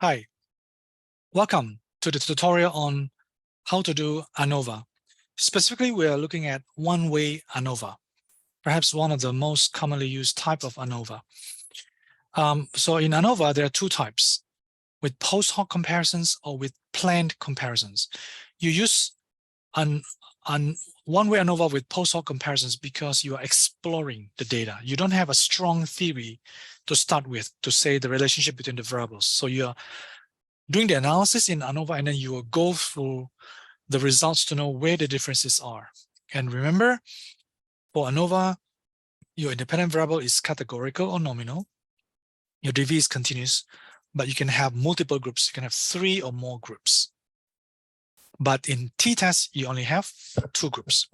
Hi, welcome to the tutorial on how to do ANOVA. Specifically, we are looking at One Way ANOVA, perhaps one of the most commonly used type of ANOVA. So in ANOVA, there are two types, with post hoc comparisons or with planned comparisons. You use One Way ANOVA with post hoc comparisons because you are exploring the data. You don't have a strong theory to start with to say the relationship between the variables. So you are doing the analysis in ANOVA, and then you will go through the results to know where the differences are. And remember, for ANOVA, your independent variable is categorical or nominal. Your DV is continuous, but you can have multiple groups. You can have 3 or more groups. But in t-test, you only have 2 groups.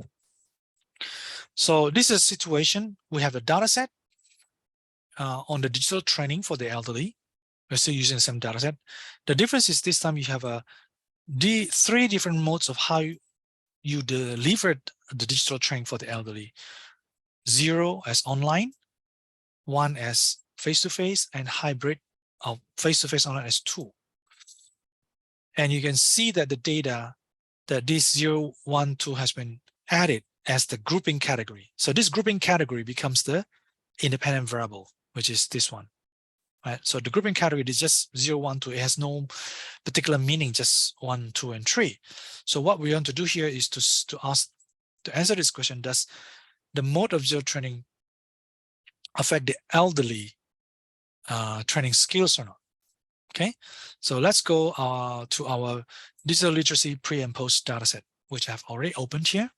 So this is a situation. We have a data set on the digital training for the elderly. We're still using the same data set. The difference is this time you have 3 different modes of how you delivered the digital training for the elderly. 0 as online, 1 as face-to-face, and hybrid of face-to-face online as 2. And you can see that the data that this 0, 1, 2 has been added as the grouping category. So this grouping category becomes the independent variable, which is this one. Right? So the grouping category is just 0, 1, 2. It has no particular meaning, just 1, 2, and 3. So what we want to do here is to answer this question: does the mode of digital training affect the elderly training skills or not? Okay, so let's go to our digital literacy pre and post data set, which I've already opened here.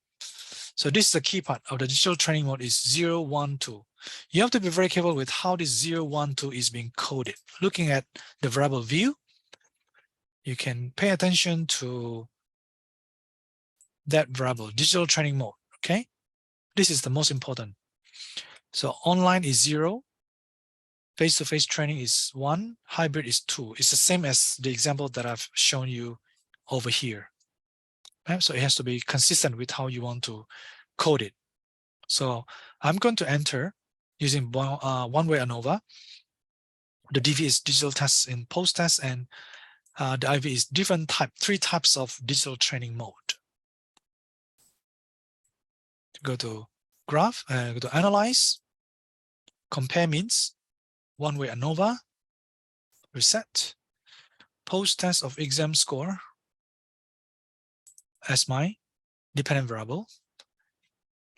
So this is the key part of the digital training mode is 0, 1, 2. You have to be very careful with how this 0, 1, 2 is being coded. Looking at the variable view, you can pay attention to that variable, digital training mode, okay? This is the most important. So online is 0, face-to-face training is 1, hybrid is 2. It's the same as the example that I've shown you over here. Okay? So it has to be consistent with how you want to code it. So I'm going to enter using One Way ANOVA. The DV is digital tests in post tests, and the IV is 3 types of digital training mode. Go to graph, go to analyze, compare means, One Way ANOVA, reset, post test of exam score as my dependent variable,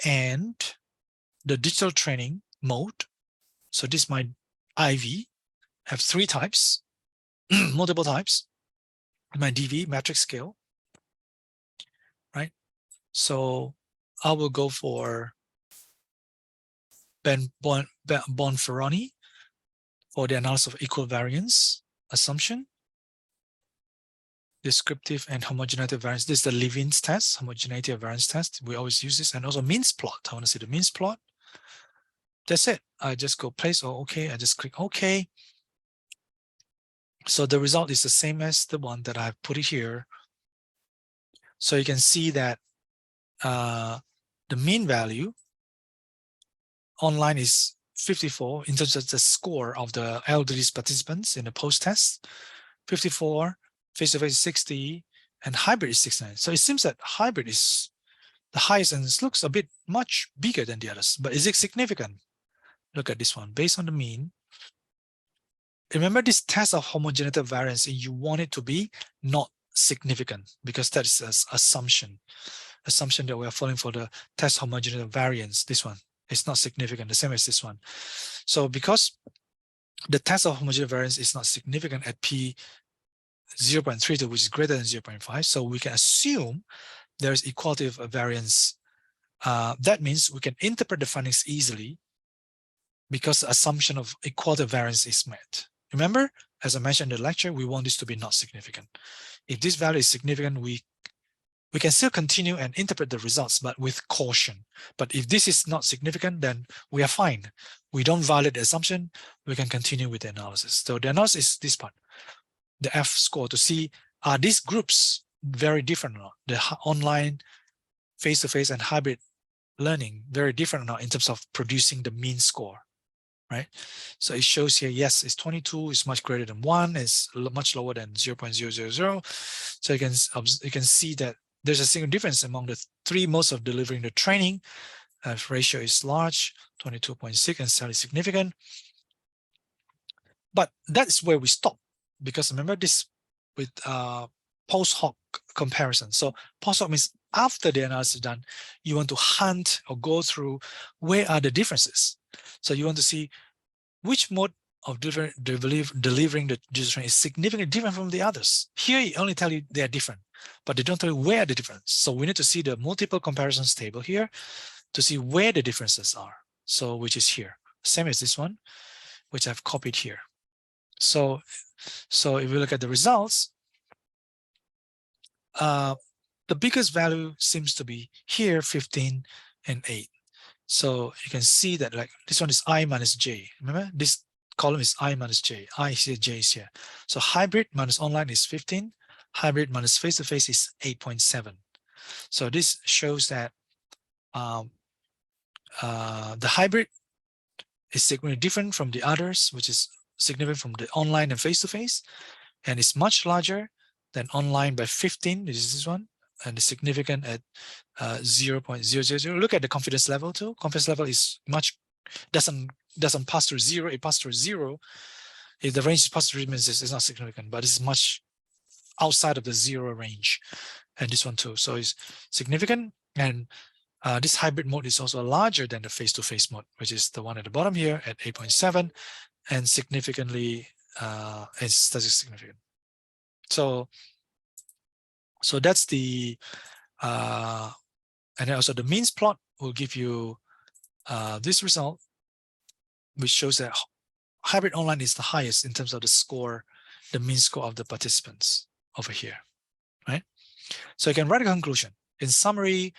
and the digital training mode. So this is my IV, have 3 types, multiple types. My DV, metric scale, right? So I will go for Bonferroni for the analysis of equal variance assumption, descriptive and homogeneity variance. This is the Levin's test, homogeneity of variance test. We always use this, and also means plot. I want to see the means plot. That's it. I just go place or OK. I just click OK. So the result is the same as the one that I've put here. So you can see that the mean value online is 54 in terms of the score of the elderly participants in the post-test, 54, face-to-face is 60, and hybrid is 69. So it seems that hybrid is the highest, and it looks a bit much bigger than the others. But is it significant? Look at this one. Based on the mean, remember this test of homogeneity of variance, and you want it to be not significant because that is an assumption that we are following for the test homogeneity of variance. This one is not significant, the same as this one. So because the test of homogeneity variance is not significant at p 0.32, which is greater than 0.5, so we can assume there is equality of variance. That means we can interpret the findings easily because the assumption of equality of variance is met. Remember, as I mentioned in the lecture, we want this to be not significant. If this value is significant, we can still continue and interpret the results, but with caution. But if this is not significant, then we are fine. We don't violate the assumption. We can continue with the analysis. So the analysis is this part, the F score, to see are these groups very different or not? The online, face-to-face, and hybrid learning very different or not in terms of producing the mean score, right? So it shows here, yes, it's 22 is much greater than 1, is much lower than 0.000. So you can see that there's a single difference among the three modes of delivering the training. Ratio is large, 22.6, and slightly significant. But that's where we stop, because remember this with post hoc comparison. So post hoc means after the analysis is done, you want to hunt or go through where are the differences. So you want to see which mode of delivering the digital training is significantly different from the others. Here, you only tell you they are different, but they don't tell you where the difference. So we need to see the multiple comparisons table here to see where the differences are. So which is here, same as this one, which I've copied here. So if we look at the results, the biggest value seems to be here, 15 and 8. So you can see that like this one is I minus J. Remember, this column is I minus J. I is here, J is here. So hybrid minus online is 15. Hybrid minus face-to-face is 8.7. So this shows that the hybrid is significantly different from the others, which is significant from the online and face-to-face, and it's much larger than online by 15. This is this one, and it's significant at 0.000. Look at the confidence level too. Confidence level is much doesn't pass through 0. It passes through 0. If the range is past 3, means it's not significant, but it's much outside of the 0 range. And this one too. So it's significant. And this hybrid mode is also larger than the face-to-face mode, which is the one at the bottom here at 8.7, and significantly is statistically significant. So that's the and then also the means plot will give you this result, which shows that hybrid online is the highest in terms of the score, the mean score of the participants over here, right? So you can write a conclusion. In summary,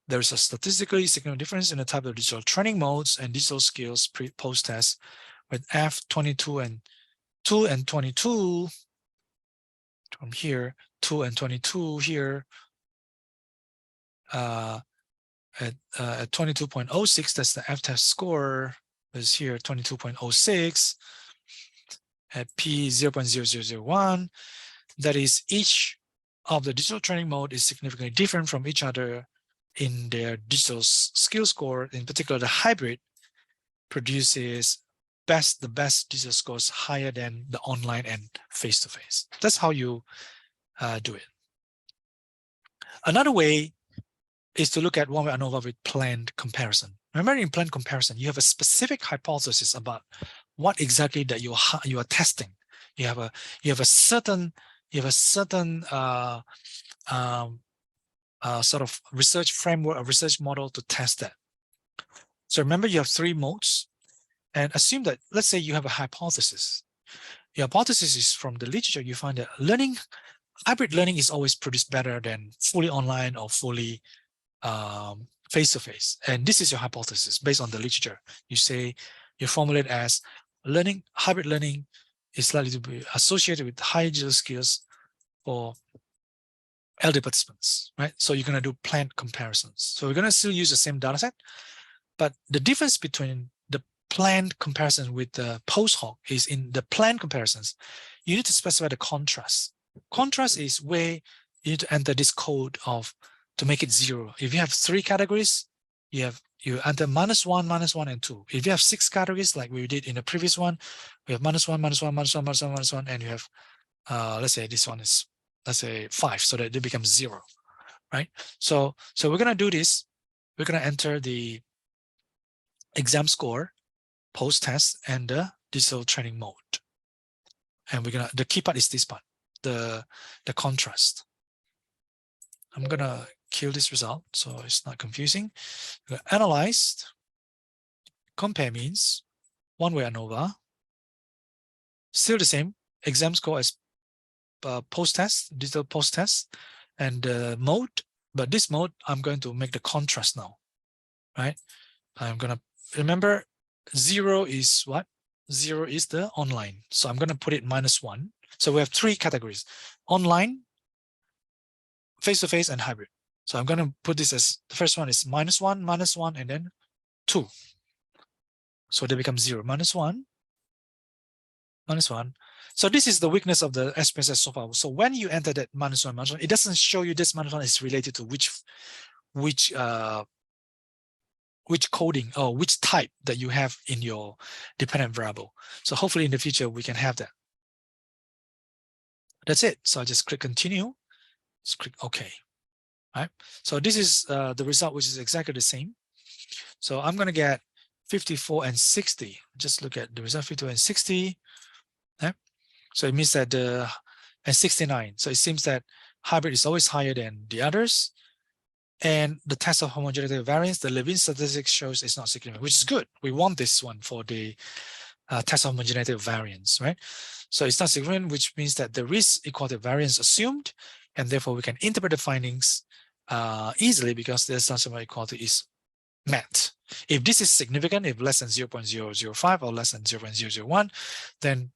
there is a statistically significant difference in the type of digital training modes and digital skills post-test with F22 and 2 and 22 from here, 2 and 22 here at 22.06. That's the F-test score. Is here 22.06 at P 0.0001. That is, each of the digital training mode is significantly different from each other in their digital skill score. In particular, the hybrid produces the best digital scores higher than the online and face-to-face. That's how you do it. Another way is to look at One Way ANOVA with planned comparison. Remember, in planned comparison, you have a specific hypothesis about what exactly that you are testing. You have a certain sort of research framework, a research model to test that. So remember, you have 3 modes, and assume that, let's say you have a hypothesis. Your hypothesis is from the literature. You find that hybrid learning is always produced better than fully online or fully face-to-face. And this is your hypothesis based on the literature. You formulate as hybrid learning is likely to be associated with high digital skills for elder participants, right? So you're going to do planned comparisons. So we're going to still use the same data set, but the difference between the planned comparison with the post hoc is in the planned comparisons, you need to specify the contrast. Contrast is where you need to enter this code to make it 0. If you have 3 categories, you enter -1, -1, and 2. If you have 6 categories, like we did in the previous one, we have -1, -1, -1, -1, -1, and you have, let's say this one is, let's say 5, so that it becomes 0, right? So we're going to do this. We're going to enter the exam score, post-test, and the digital training mode. And the key part is this part, the contrast. I'm going to kill this result so it's not confusing. Analyzed, compare means, One Way ANOVA, still the same, exam score as post-test, digital post-test, and mode, but this mode, I'm going to make the contrast now, right? I'm going to, remember, 0 is what? 0 is the online. So I'm going to put it -1. So we have 3 categories: online, face-to-face, and hybrid. So I'm going to put this as, the first one is -1, -1, and then 2. So they become 0, -1, -1. So this is the weakness of the SPSS so far. So when you enter that -1, it doesn't show you this -1 is related to which coding or which type that you have in your dependent variable. So hopefully in the future we can have that. That's it. So I just click continue. Just click OK. Right. So this is the result, which is exactly the same. So I'm going to get 54 and 60. Just look at the result, 54 and 60. Right? So it means that and 69. So it seems that hybrid is always higher than the others. And the test of homogeneity variance, the Levin statistics shows it's not significant, which is good. We want this one for the test of homogeneity variance, right? So it's not significant, which means that there is equality variance assumed, and therefore we can interpret the findings easily because the assumption of equality is met. If this is significant, if less than 0.005 or less than 0.001, then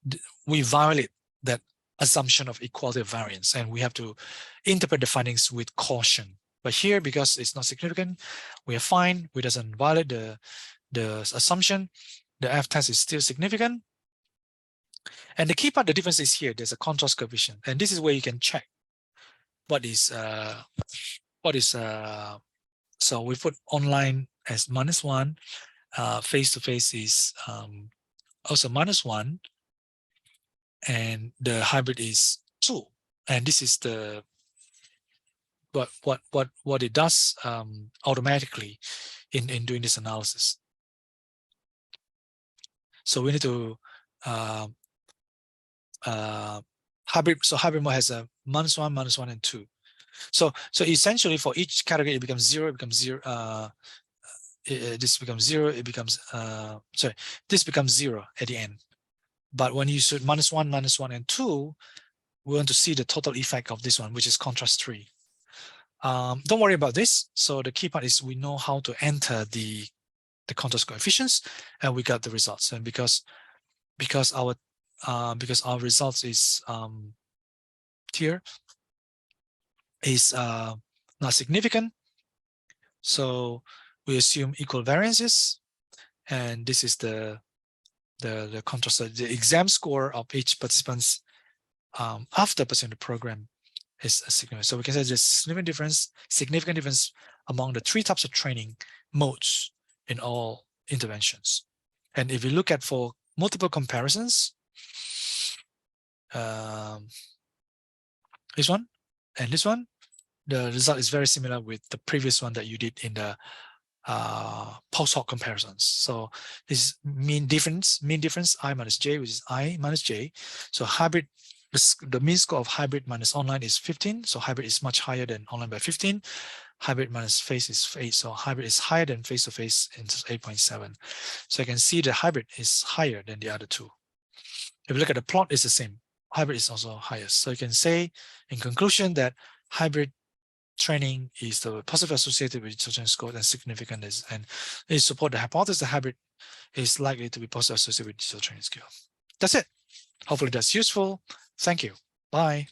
we violate that assumption of equality of variance, and we have to interpret the findings with caution. But here, because it's not significant, we are fine. We doesn't violate the assumption. The F-test is still significant. And the key part, the difference is here. There's a contrast coefficient, and this is where you can check what is so we put online as -1. Face-to-face is also -1, and the hybrid is 2. And this is the what it does automatically in doing this analysis. So we need to hybrid. So hybrid mode has a -1, -1, and 2. So essentially for each category it becomes 0. It becomes 0. This becomes 0. It becomes sorry. This becomes 0 at the end. But when you shoot -1, -1, and 2, we want to see the total effect of this one, which is contrast 3. Don't worry about this. So the key part is we know how to enter the contrast coefficients, and we got the results. And because our results is here is not significant, so we assume equal variances, and this is the contrast. The exam score of each participants after pursuing the program is significant. So we can say there's significant difference among the 3 types of training modes in all interventions. And if you look at for multiple comparisons, this one and this one, the result is very similar with the previous one that you did in the post hoc comparisons. So this mean difference I minus j, which is I minus j. So hybrid, the mean score of hybrid minus online is 15. So hybrid is much higher than online by 15. Hybrid minus face is 8. So hybrid is higher than face-to-face in 8.7. So you can see the hybrid is higher than the other 2. If you look at the plot, it's the same. Hybrid is also highest. So you can say in conclusion that hybrid training is the positive associated with digital training score and significant is, and it support the hypothesis that hybrid is likely to be positive associated with digital training skill. That's it. Hopefully that's useful. Thank you. Bye.